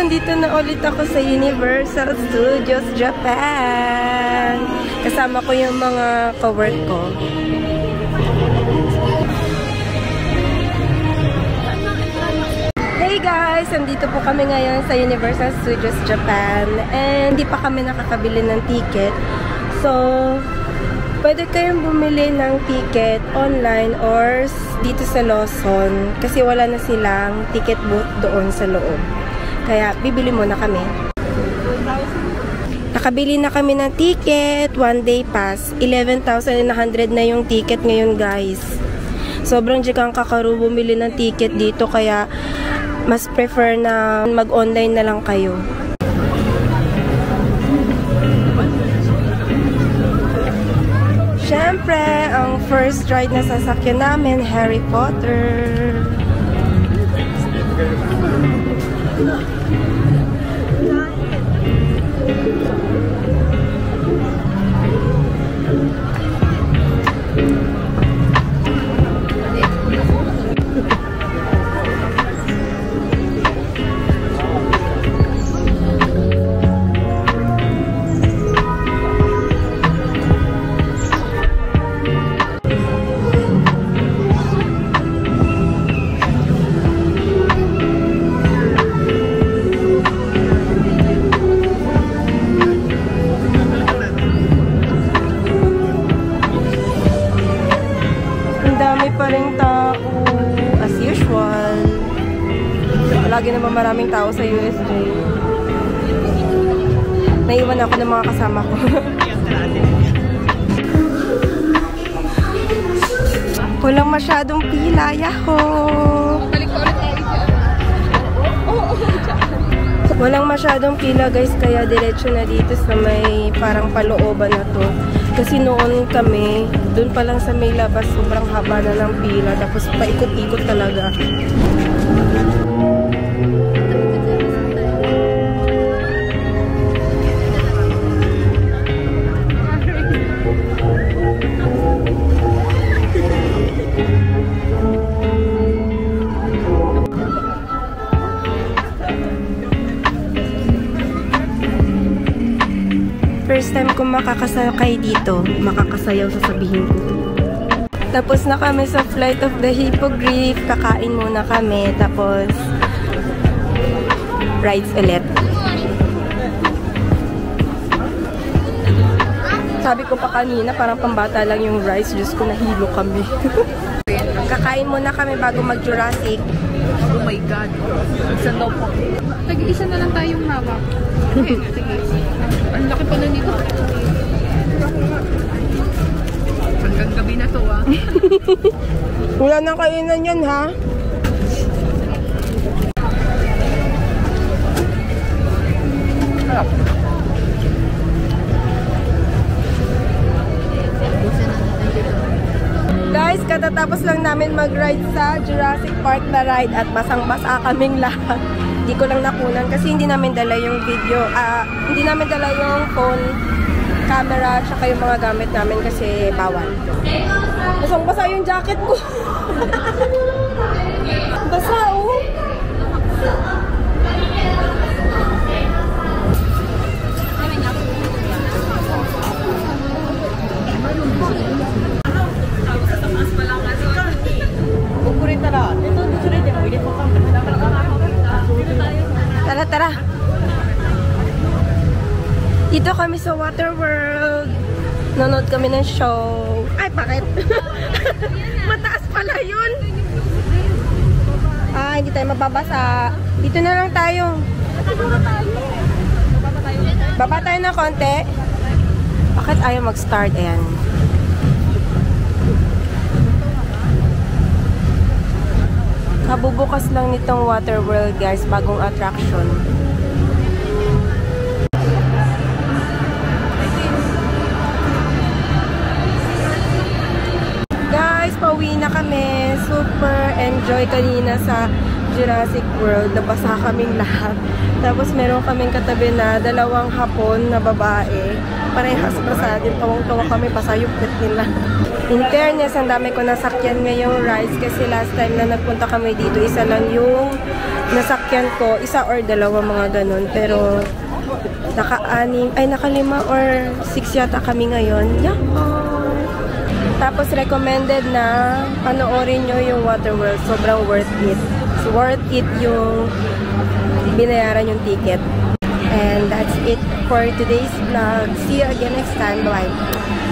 nandito na ulit ako sa Universal Studios Japan. Kasama ko yung mga ka-work ko. Hey guys! Nandito po kami ngayon sa Universal Studios Japan. And hindi pa kami nakakabili ng ticket. So, pwede kayong bumili ng ticket online or dito sa Lawson. Kasi wala na silang ticket booth doon sa loob. Kaya, bibili muna kami. Nakabili na kami ng ticket. 1 day pass. 11,100 na yung ticket ngayon, guys. Sobrang jikang kakaru bumili ng ticket dito. Kaya, mas prefer na mag-online na lang kayo. Siyempre, ang first ride na sasakyan namin, Harry Potter. Lagi naman maraming tao sa USJ. Naiwan ako ng mga kasama ko. Walang masyadong pila. Yaho! Walang masyadong pila, guys. Kaya diretso na dito sa may parang palooban na to. Kasi noon kami, dun pa lang sa may labas, sobrang haba na ng pila. Tapos paikot-ikot talaga. First time ko makakasakay dito, makakasayaw sasabihin ko. Tapos na kami sa Flight of the Hippogriff, kakain muna kami, tapos rides ulit. Sabi ko pa kanina, parang pambata lang yung rides, Diyos ko, nahilo kami. Kakain muna kami bago mag-Jurassic. Oh my God. Isa daw po. Tag-isa na lang tayong hawak. Okay, sige. Ang laki pa na nito. Hanggang gabi na to, ah. Wala nang kainan yan, ha? Guys, katatapos lang namin mag-ride sa Jurassic Park na ride at basang-basa kaming lahat. Hindi ko lang nakunan kasi hindi namin dala yung video, hindi namin dala yung phone, camera, tsaka yung mga gamit namin kasi bawal. Basang-basa yung jacket ko. Basa, oh. Tara, tara. Dito kami sa Water World. Nanood kami ng show. Ay, bakit? Mataas pala yun. Hindi tayo mababasa. Dito na lang tayo. Baba tayo ng konti. Bakit ayaw mag-start? Ayan. Kabubukas lang nitong Water World, guys. Bagong attraction. Guys, pauwi na kami. Super enjoy kanina sa Jurassic World. Nabasa kaming lahat. Tapos meron kaming katabi na dalawang Hapon na babae. Parehas basa din. Tawang-tawa kami. Basa yung pet nila. In fairness, ang dami ko nasakyan ngayong rides kasi last time na nagpunta kami dito, isa lang yung nasakyan ko, isa or dalawa mga ganun. Pero naka-5 or 6 yata kami ngayon. Yeah. Tapos recommended na panoorin nyo yung Waterworld. Sobrang worth it. It's worth it yung binayaran yung ticket. And that's it for today's vlog. See you again next time. Bye.